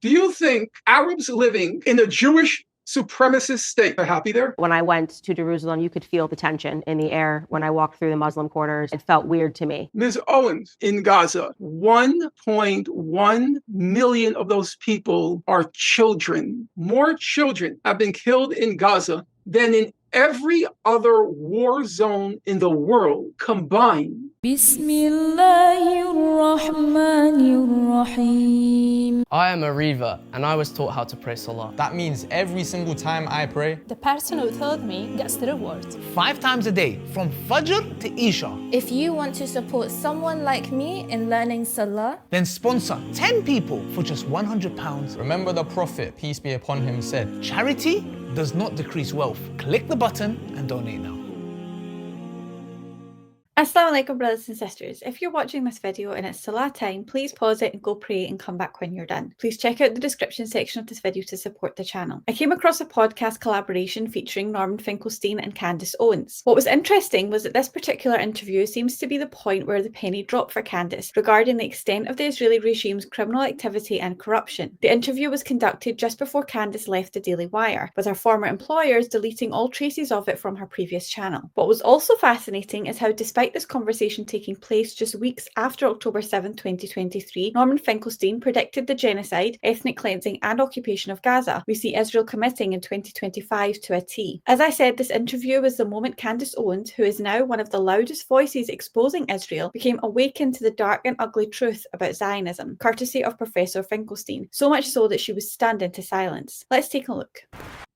Do you think Arabs living in a Jewish supremacist state are happy there? When I went to Jerusalem, you could feel the tension in the air when I walked through the Muslim quarters. It felt weird to me. Ms. Owens, in Gaza, 1.1 million of those people are children. More children have been killed in Gaza than in every other war zone in the world combined. Bismillah ar-Rahman. I am a Riva and I was taught how to pray Salah. That means every single time I pray, the person who taught me gets the reward. 5 times a day, from Fajr to Isha. If you want to support someone like me in learning Salah, then sponsor 10 people for just £100. Remember the Prophet, peace be upon him, said, charity does not decrease wealth. Click the button and donate now. Assalamu alaikum, brothers and sisters. If you're watching this video and it's Salah time, please pause it and go pray and come back when you're done. Please check out the description section of this video to support the channel. I came across a podcast collaboration featuring Norman Finkelstein and Candace Owens. What was interesting was that this particular interview seems to be the point where the penny dropped for Candace regarding the extent of the Israeli regime's criminal activity and corruption. The interview was conducted just before Candace left the Daily Wire, with her former employers deleting all traces of it from her previous channel. What was also fascinating is how, despite this conversation taking place just weeks after October 7, 2023, Norman Finkelstein predicted the genocide, ethnic cleansing and occupation of Gaza we see Israel committing in 2025 to a T. As I said, this interview was the moment Candace Owens, who is now one of the loudest voices exposing Israel, became awakened to the dark and ugly truth about Zionism, courtesy of Professor Finkelstein, so much so that she was stunned into silence. Let's take a look.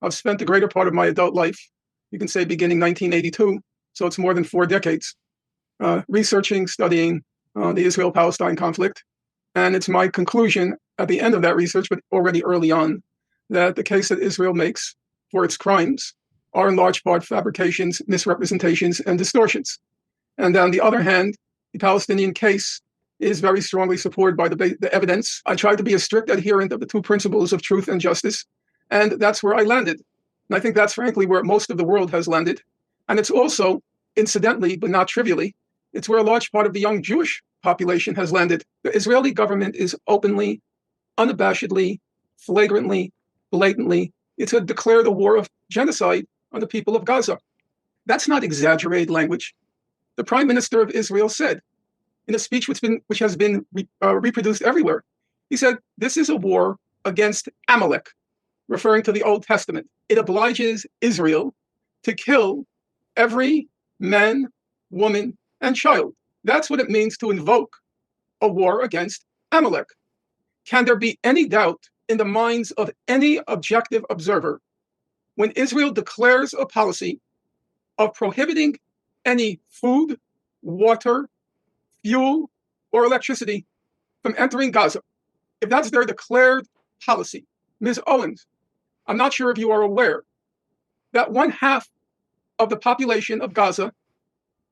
I've spent the greater part of my adult life, you can say beginning 1982, so it's more than 4 decades, researching, studying the Israel-Palestine conflict. And it's my conclusion at the end of that research, but already early on, that the case that Israel makes for its crimes are in large part fabrications, misrepresentations, and distortions. And on the other hand, the Palestinian case is very strongly supported by the evidence. I tried to be a strict adherent of the 2 principles of truth and justice, and that's where I landed. And I think that's frankly where most of the world has landed. And it's also, incidentally, but not trivially, it's where a large part of the young Jewish population has landed. The Israeli government is openly, unabashedly, flagrantly, blatantly, it's to declare the war of genocide on the people of Gaza. That's not exaggerated language. The Prime Minister of Israel said, in a speech which has been reproduced everywhere, he said, this is a war against Amalek, referring to the Old Testament. It obliges Israel to kill every man, woman, and child. That's what it means to invoke a war against Amalek. Can there be any doubt in the minds of any objective observer when Israel declares a policy of prohibiting any food, water, fuel, or electricity from entering Gaza? If that's their declared policy, Ms. Owens, I'm not sure if you are aware that 1/2 of the population of Gaza,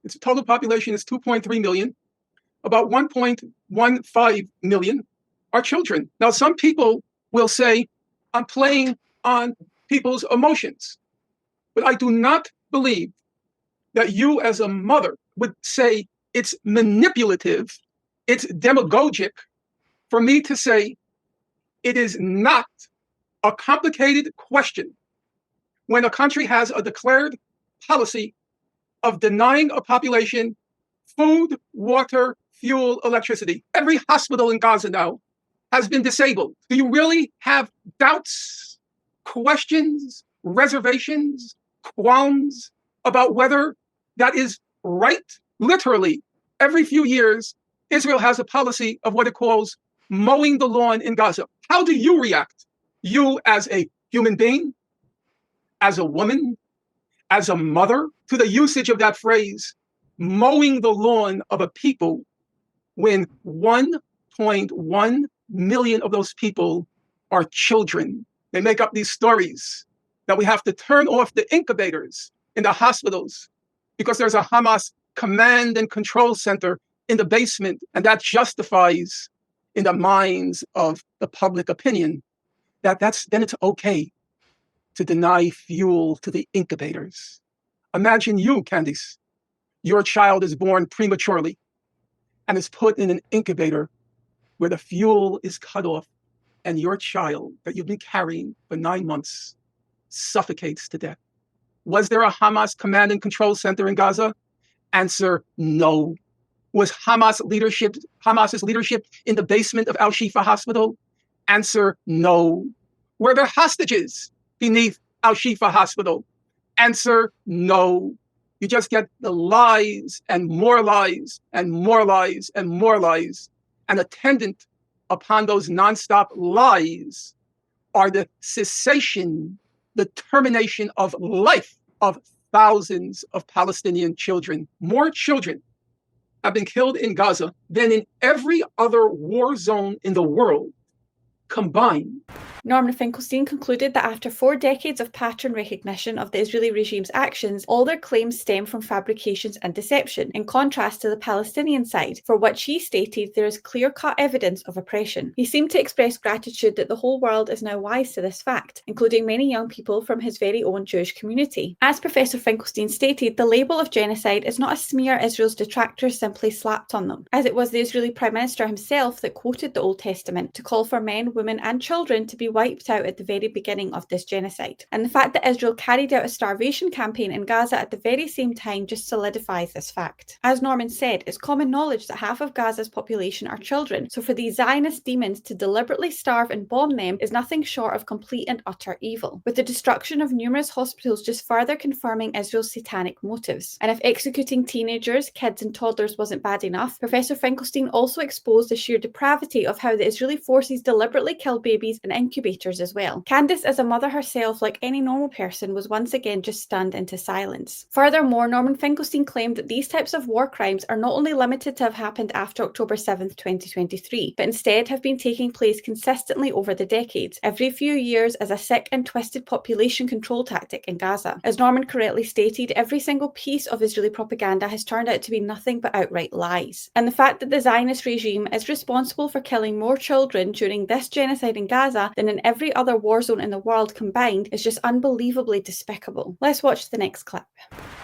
its total population is 2.3 million. About 1.15 million are children. Now, some people will say, I'm playing on people's emotions. But I do not believe that you as a mother would say it's manipulative, it's demagogic for me to say it is not a complicated question when a country has a declared policy of denying a population food, water, fuel, electricity. Every hospital in Gaza now has been disabled. Do you really have doubts, questions, reservations, qualms about whether that is right? Literally, every few years, Israel has a policy of what it calls mowing the lawn in Gaza. How do you react? You as a human being, as a woman, as a mother, to the usage of that phrase, mowing the lawn of a people, when 1.1 million of those people are children. They make up these stories that we have to turn off the incubators in the hospitals because there's a Hamas command and control center in the basement, and that justifies in the minds of the public opinion then it's okay to deny fuel to the incubators. Imagine you, Candace. Your child is born prematurely and is put in an incubator where the fuel is cut off and your child that you've been carrying for 9 months suffocates to death. Was there a Hamas command and control center in Gaza? Answer, no. Was Hamas's leadership in the basement of Al-Shifa Hospital? Answer, no. Were there hostages beneath Al-Shifa Hospital? Answer, no. You just get the lies and more lies and more lies and more lies. And attendant upon those nonstop lies are the cessation, the termination of life of thousands of Palestinian children. More children have been killed in Gaza than in every other war zone in the world combined. Norman Finkelstein concluded that after 4 decades of pattern recognition of the Israeli regime's actions, all their claims stem from fabrications and deception, in contrast to the Palestinian side, for which he stated there is clear-cut evidence of oppression. He seemed to express gratitude that the whole world is now wise to this fact, including many young people from his very own Jewish community. As Professor Finkelstein stated, the label of genocide is not a smear Israel's detractors simply slapped on them, as it was the Israeli Prime Minister himself that quoted the Old Testament to call for men, women and children to be wiped out at the very beginning of this genocide. And the fact that Israel carried out a starvation campaign in Gaza at the very same time just solidifies this fact. As Norman said, it's common knowledge that half of Gaza's population are children, so for these Zionist demons to deliberately starve and bomb them is nothing short of complete and utter evil, with the destruction of numerous hospitals just further confirming Israel's satanic motives. And if executing teenagers, kids and toddlers wasn't bad enough, Professor Finkelstein also exposed the sheer depravity of how the Israeli forces deliberately killed babies and incubators as well. Candace, as a mother herself, like any normal person, was once again just stunned into silence. Furthermore, Norman Finkelstein claimed that these types of war crimes are not only limited to have happened after October 7th, 2023, but instead have been taking place consistently over the decades, every few years as a sick and twisted population control tactic in Gaza. As Norman correctly stated, every single piece of Israeli propaganda has turned out to be nothing but outright lies. And the fact that the Zionist regime is responsible for killing more children during this genocide in Gaza than in every other war zone in the world combined is just unbelievably despicable. Let's watch the next clip.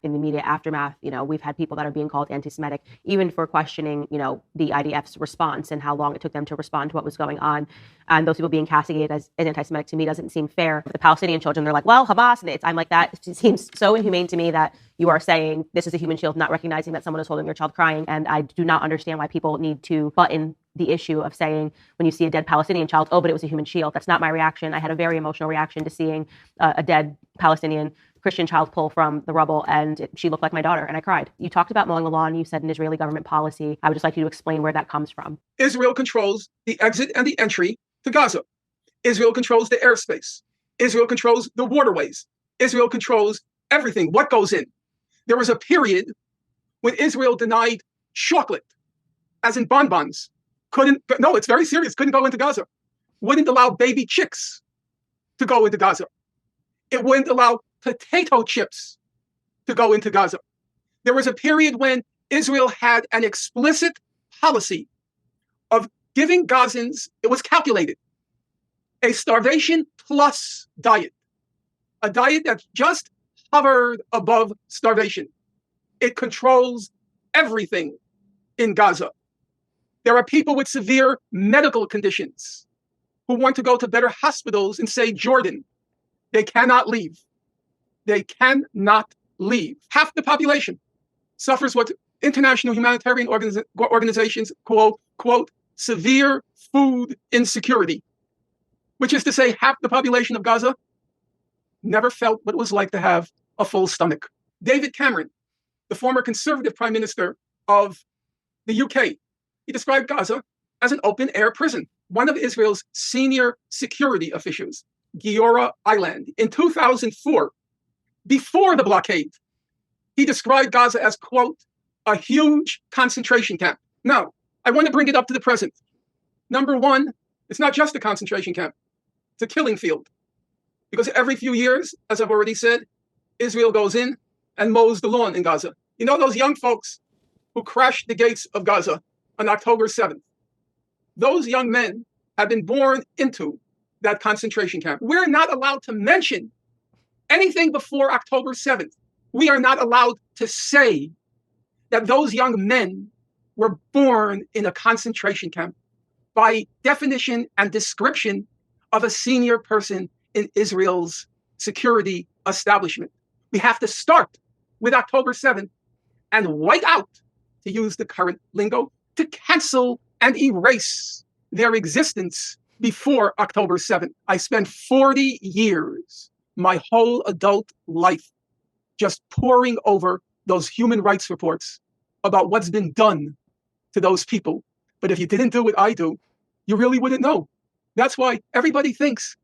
In the immediate aftermath, we've had people that are being called anti-Semitic, even for questioning, the IDF's response and how long it took them to respond to what was going on. And those people being castigated as anti-Semitic to me doesn't seem fair. The Palestinian children, they're like, well, Hamas, and I'm like, that it seems so inhumane to me that you are saying this is a human shield, not recognizing that someone is holding your child crying. And I do not understand why people need to button the issue of saying when you see a dead Palestinian child, oh, but it was a human shield. That's not my reaction. I had a very emotional reaction to seeing a dead Palestinian Christian child pull from the rubble, and she looked like my daughter, and I cried. You talked about mowing the lawn. You said an Israeli government policy. I would just like you to explain where that comes from. Israel controls the exit and the entry to Gaza. Israel controls the airspace. Israel controls the waterways. Israel controls everything, what goes in. There was a period when Israel denied chocolate, as in bonbons. It's very serious, couldn't go into Gaza. Wouldn't allow baby chicks to go into Gaza. It wouldn't allow potato chips to go into Gaza. There was a period when Israel had an explicit policy of giving Gazans, it was calculated, a starvation plus diet, a diet that just hovered above starvation. It controls everything in Gaza. There are people with severe medical conditions who want to go to better hospitals in, say, Jordan. They cannot leave. They cannot leave. Half the population suffers what international humanitarian organizations call, quote, severe food insecurity, which is to say half the population of Gaza never felt what it was like to have a full stomach. David Cameron, the former Conservative Prime Minister of the UK, he described Gaza as an open-air prison. One of Israel's senior security officials, Giora Eiland, in 2004, before the blockade, he described Gaza as, quote, a huge concentration camp. Now, I want to bring it up to the present. Number one, it's not just a concentration camp. It's a killing field. Because every few years, as I've already said, Israel goes in and mows the lawn in Gaza. You know those young folks who crashed the gates of Gaza on October 7th? Those young men have been born into that concentration camp. We're not allowed to mention anything before October 7th. We are not allowed to say that those young men were born in a concentration camp. By definition and description, of a senior person in Israel's security establishment. We have to start with October 7th and wipe out, to use the current lingo, to cancel and erase their existence before October 7th. I spent 40 years, my whole adult life, just poring over those human rights reports about what's been done to those people. But if you didn't do what I do, you really wouldn't know. That's why everybody thinks,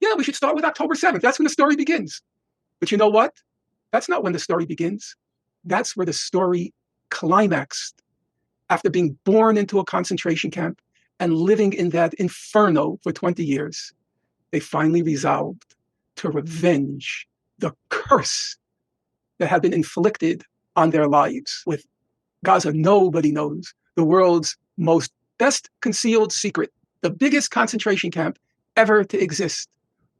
yeah, we should start with October 7th. That's when the story begins. But you know what? That's not when the story begins. That's where the story climaxed. After being born into a concentration camp and living in that inferno for 20 years, they finally resolved to revenge the curse that had been inflicted on their lives. With Gaza, nobody knows the world's most best concealed secret, the biggest concentration camp ever to exist.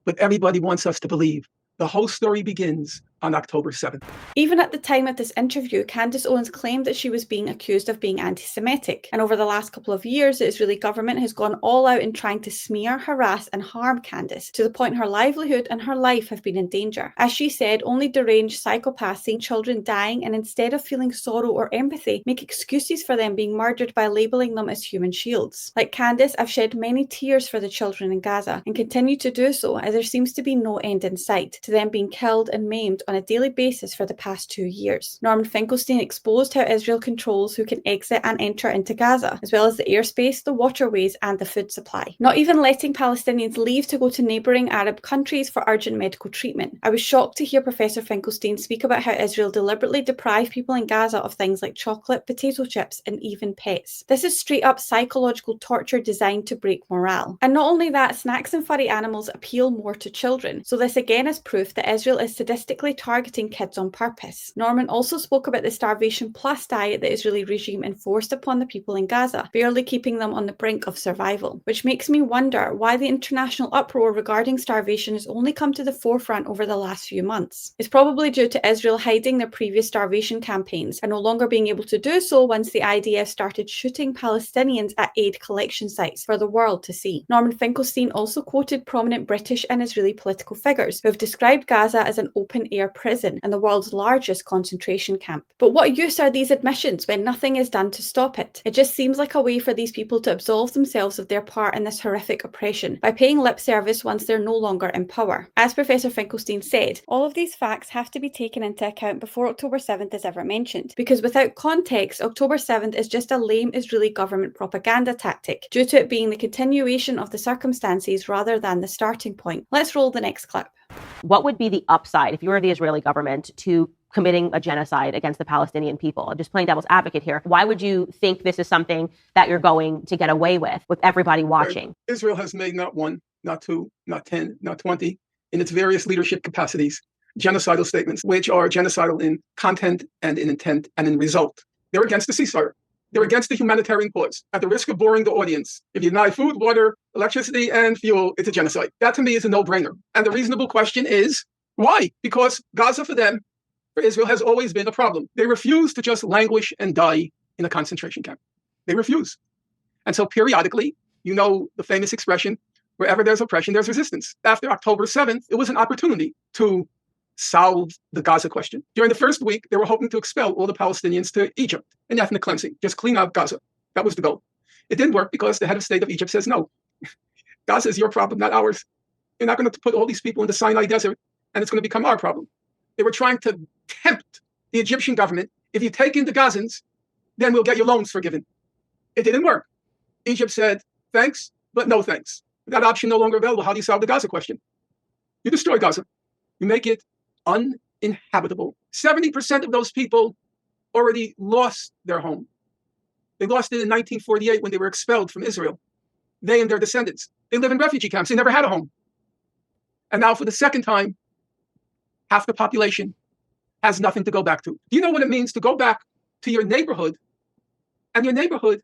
But everybody wants us to believe the whole story begins on October 7th. Even at the time of this interview, Candace Owens claimed that she was being accused of being anti-Semitic. And over the last couple of years, the Israeli government has gone all out in trying to smear, harass and harm Candace, to the point her livelihood and her life have been in danger. As she said, only deranged psychopaths seeing children dying and instead of feeling sorrow or empathy, make excuses for them being murdered by labelling them as human shields. Like Candace, I've shed many tears for the children in Gaza and continue to do so, as there seems to be no end in sight to them being killed and maimed on a daily basis for the past 2 years. Norman Finkelstein exposed how Israel controls who can exit and enter into Gaza, as well as the airspace, the waterways and the food supply. Not even letting Palestinians leave to go to neighbouring Arab countries for urgent medical treatment. I was shocked to hear Professor Finkelstein speak about how Israel deliberately deprived people in Gaza of things like chocolate, potato chips and even pets. This is straight up psychological torture designed to break morale. And not only that, snacks and furry animals appeal more to children. So this again is proof that Israel is sadistically targeting kids on purpose. Norman also spoke about the starvation plus diet the Israeli regime enforced upon the people in Gaza, barely keeping them on the brink of survival. Which makes me wonder why the international uproar regarding starvation has only come to the forefront over the last few months. It's probably due to Israel hiding their previous starvation campaigns and no longer being able to do so once the IDF started shooting Palestinians at aid collection sites for the world to see. Norman Finkelstein also quoted prominent British and Israeli political figures who have described Gaza as an open-air prison and the world's largest concentration camp. But what use are these admissions when nothing is done to stop it? It just seems like a way for these people to absolve themselves of their part in this horrific oppression by paying lip service once they're no longer in power. As Professor Finkelstein said, all of these facts have to be taken into account before October 7th is ever mentioned, because without context, October 7th is just a lame Israeli government propaganda tactic, due to it being the continuation of the circumstances rather than the starting point. Let's roll the next clip. What would be the upside, if you were the Israeli government, to committing a genocide against the Palestinian people? I'm just playing devil's advocate here. Why would you think this is something that you're going to get away with everybody watching? Israel has made not one, not two, not 10, not 20, in its various leadership capacities, genocidal statements, which are genocidal in content and in intent and in result. They're against the ceasefire. They're against the humanitarian cause. At the risk of boring the audience, if you deny food, water, electricity, and fuel, it's a genocide. That to me is a no-brainer. And the reasonable question is, why? Because Gaza for them, for Israel, has always been a problem. They refuse to just languish and die in a concentration camp. They refuse. And so periodically, you know the famous expression, wherever there's oppression, there's resistance. After October 7th, it was an opportunity to solve the Gaza question. During the first week, they were hoping to expel all the Palestinians to Egypt in ethnic cleansing, just clean out Gaza. That was the goal. It didn't work because the head of state of Egypt says, no, Gaza is your problem, not ours. You're not going to put all these people in the Sinai desert and it's going to become our problem. They were trying to tempt the Egyptian government. If you take in the Gazans, then we'll get your loans forgiven. It didn't work. Egypt said, thanks, but no thanks. That option no longer available. How do you solve the Gaza question? You destroy Gaza. You make it uninhabitable. 70% of those people already lost their home. They lost it in 1948 when they were expelled from Israel. They and their descendants. They live in refugee camps. They never had a home. And now for the second time, half the population has nothing to go back to. Do you know what it means to go back to your neighborhood and your neighborhood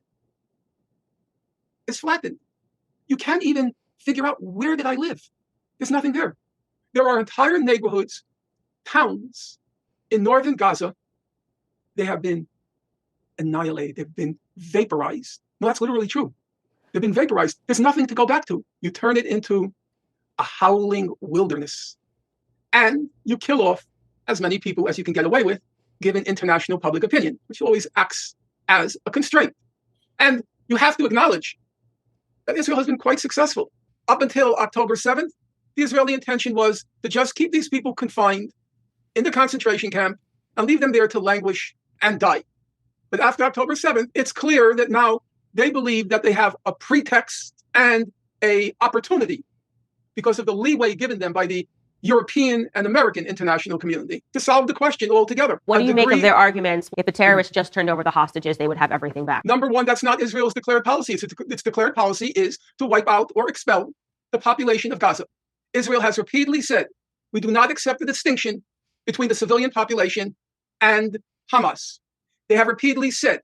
is flattened? You can't even figure out, where did I live? There's nothing there. There are entire neighborhoods, towns in northern Gaza. They have been annihilated. They've been vaporized. No, that's literally true. They've been vaporized. There's nothing to go back to. You turn it into a howling wilderness. And you kill off as many people as you can get away with, given international public opinion, which always acts as a constraint. And you have to acknowledge that Israel has been quite successful. Up until October 7th, the Israeli intention was to just keep these people confined in the concentration camp and leave them there to languish and die. But after October 7th, it's clear that now they believe that they have a pretext and an opportunity because of the leeway given them by the European and American international community to solve the question altogether. What do you make of their arguments? If the terrorists just turned over the hostages, they would have everything back. Number one, that's not Israel's declared policy. Its declared policy is to wipe out or expel the population of Gaza. Israel has repeatedly said, we do not accept the distinction between the civilian population and Hamas. They have repeatedly said,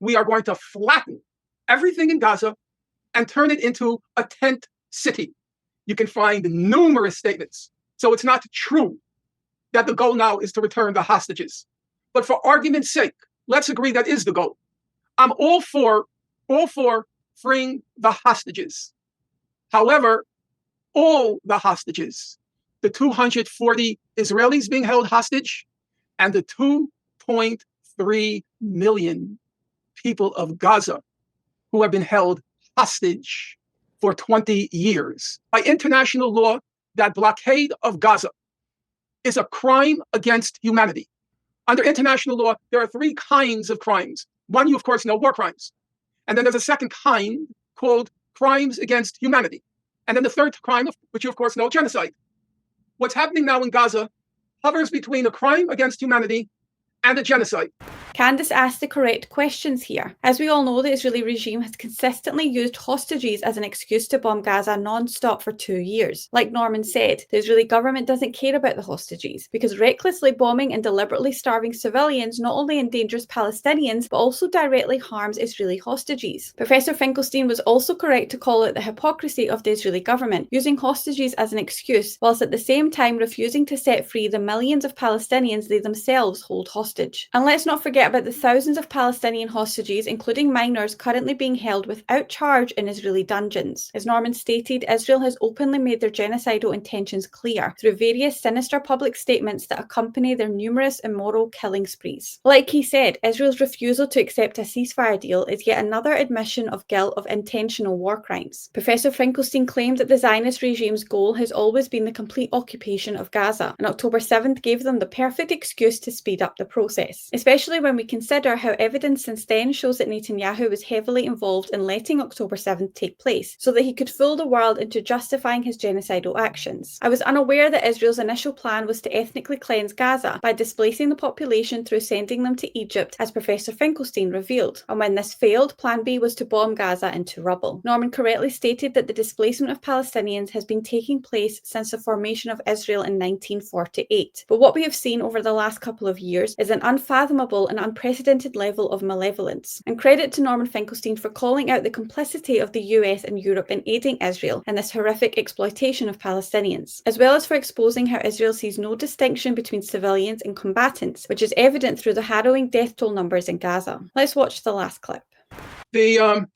we are going to flatten everything in Gaza and turn it into a tent city. You can find numerous statements. So it's not true that the goal now is to return the hostages. But for argument's sake, let's agree that is the goal. I'm all for freeing the hostages. However, all the hostages, the 240 Israelis being held hostage and the 2.3 million people of Gaza who have been held hostage for 20 years. By international law, that blockade of Gaza is a crime against humanity. Under international law, there are three kinds of crimes. One, you of course know, war crimes. And then there's a second kind called crimes against humanity. And then the third crime, which you of course know, genocide. What's happening now in Gaza hovers between a crime against humanity and a genocide. Candace asked the correct questions here. As we all know, the Israeli regime has consistently used hostages as an excuse to bomb Gaza non-stop for 2 years. Like Norman said, the Israeli government doesn't care about the hostages because recklessly bombing and deliberately starving civilians not only endangers Palestinians but also directly harms Israeli hostages. Professor Finkelstein was also correct to call out the hypocrisy of the Israeli government, using hostages as an excuse whilst at the same time refusing to set free the millions of Palestinians they themselves hold hostage. And let's not forget about the thousands of Palestinian hostages, including minors, currently being held without charge in Israeli dungeons. As Norman stated, Israel has openly made their genocidal intentions clear through various sinister public statements that accompany their numerous immoral killing sprees. Like he said, Israel's refusal to accept a ceasefire deal is yet another admission of guilt of intentional war crimes. Professor Finkelstein claimed that the Zionist regime's goal has always been the complete occupation of Gaza, and October 7th gave them the perfect excuse to speed up the process, especially when we consider how evidence since then shows that Netanyahu was heavily involved in letting October 7th take place, so that he could fool the world into justifying his genocidal actions. I was unaware that Israel's initial plan was to ethnically cleanse Gaza by displacing the population through sending them to Egypt, as Professor Finkelstein revealed, and when this failed, Plan B was to bomb Gaza into rubble. Norman correctly stated that the displacement of Palestinians has been taking place since the formation of Israel in 1948, but what we have seen over the last couple of years is an unfathomable and unprecedented level of malevolence. And credit to Norman Finkelstein for calling out the complicity of the US and Europe in aiding Israel in this horrific exploitation of Palestinians, as well as for exposing how Israel sees no distinction between civilians and combatants, which is evident through the harrowing death toll numbers in Gaza. Let's watch the last clip. The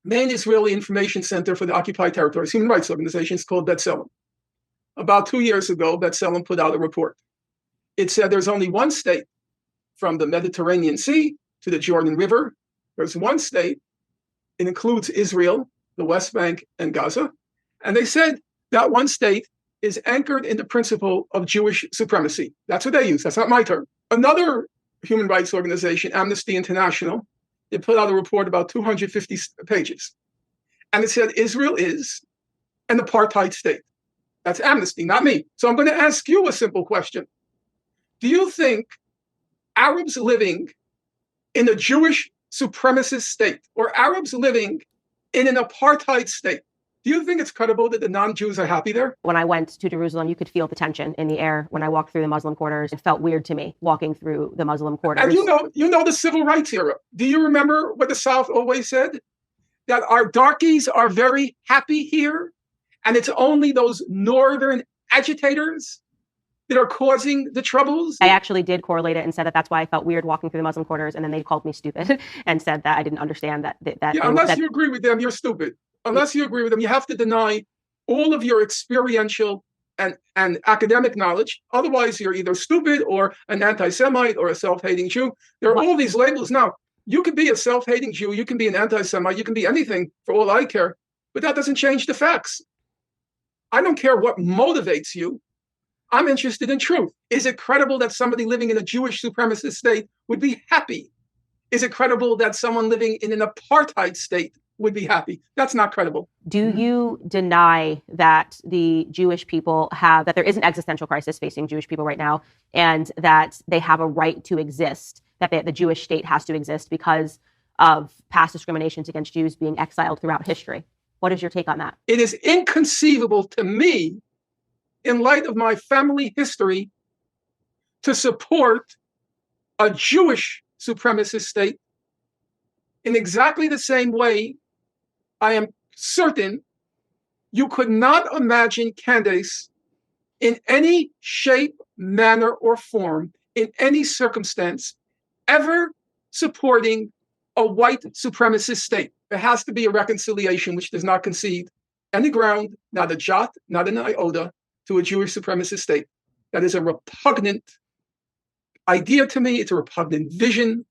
main Israeli information center for the occupied territories, human rights organization, is called B'Tselem. About 2 years ago, B'Tselem put out a report. It said there's only one state from the Mediterranean Sea to the Jordan River. There's one state. It includes Israel, the West Bank, and Gaza. And they said that one state is anchored in the principle of Jewish supremacy. That's what they use. That's not my term. Another human rights organization, Amnesty International, it put out a report about 250 pages. And it said Israel is an apartheid state. That's Amnesty, not me. So I'm going to ask you a simple question. Do you think Arabs living in a Jewish supremacist state or Arabs living in an apartheid state, do you think it's credible that the non-Jews are happy there? When I went to Jerusalem, you could feel the tension in the air when I walked through the Muslim quarters. It felt weird to me walking through the Muslim quarters. And you know the civil rights era. Do you remember what the South always said? That our darkies are very happy here, and it's only those northern agitators that are causing the troubles? I actually did correlate it and said that that's why I felt weird walking through the Muslim quarters, and then they called me stupid and said that I didn't understand that. Yeah, unless you agree with them, you're stupid. Unless you agree with them, you have to deny all of your experiential and academic knowledge. Otherwise, you're either stupid or an anti-Semite or a self-hating Jew. There are all these labels. Now, you can be a self-hating Jew, you can be an anti-Semite, you can be anything for all I care, but that doesn't change the facts. I don't care what motivates you. I'm interested in truth. Is it credible that somebody living in a Jewish supremacist state would be happy? Is it credible that someone living in an apartheid state would be happy? That's not credible. Do you deny that the Jewish people that there is an existential crisis facing Jewish people right now, and that they have a right to exist, that the Jewish state has to exist because of past discriminations against Jews being exiled throughout history? What is your take on that? It is inconceivable to me, in light of my family history, to support a Jewish supremacist state in exactly the same way I am certain you could not imagine Candace in any shape, manner, or form, in any circumstance, ever supporting a white supremacist state. There has to be a reconciliation which does not concede any ground, not a jot, not an iota, to a Jewish supremacist state. That is a repugnant idea to me. It's a repugnant vision.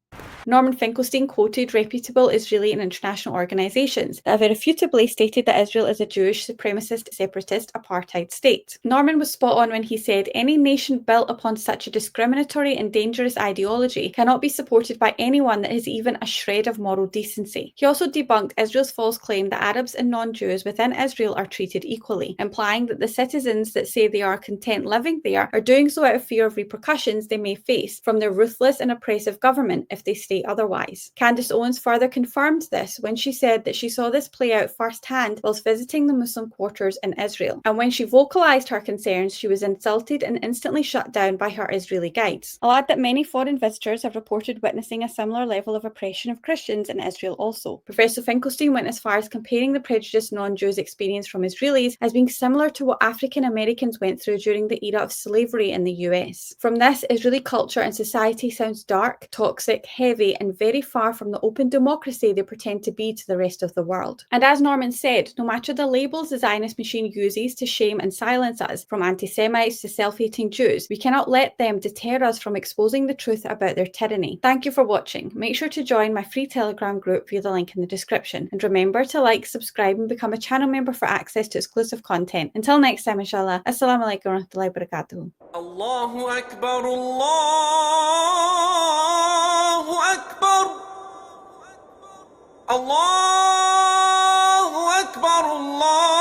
Norman Finkelstein quoted reputable Israeli and international organisations that have irrefutably stated that Israel is a Jewish supremacist, separatist, apartheid state. Norman was spot on when he said any nation built upon such a discriminatory and dangerous ideology cannot be supported by anyone that has even a shred of moral decency. He also debunked Israel's false claim that Arabs and non-Jews within Israel are treated equally, implying that the citizens that say they are content living there are doing so out of fear of repercussions they may face from their ruthless and oppressive government if they state otherwise. Candace Owens further confirmed this when she said that she saw this play out firsthand whilst visiting the Muslim quarters in Israel, and when she vocalised her concerns, she was insulted and instantly shut down by her Israeli guides. I'll add that many foreign visitors have reported witnessing a similar level of oppression of Christians in Israel also. Professor Finkelstein went as far as comparing the prejudiced non-Jews experience from Israelis as being similar to what African Americans went through during the era of slavery in the US. From this, Israeli culture and society sounds dark, toxic, heavy, and very far from the open democracy they pretend to be to the rest of the world. And as Norman said, no matter the labels the Zionist machine uses to shame and silence us, from anti-Semites to self-hating Jews, we cannot let them deter us from exposing the truth about their tyranny. Thank you for watching. Make sure to join my free Telegram group via the link in the description. And remember to like, subscribe and become a channel member for access to exclusive content. Until next time, inshallah. Assalamu alaikum wa rahmatullahi wa barakatuh. Allahu Akbar, Allahu Akbar, Allahu Akbar, Allah.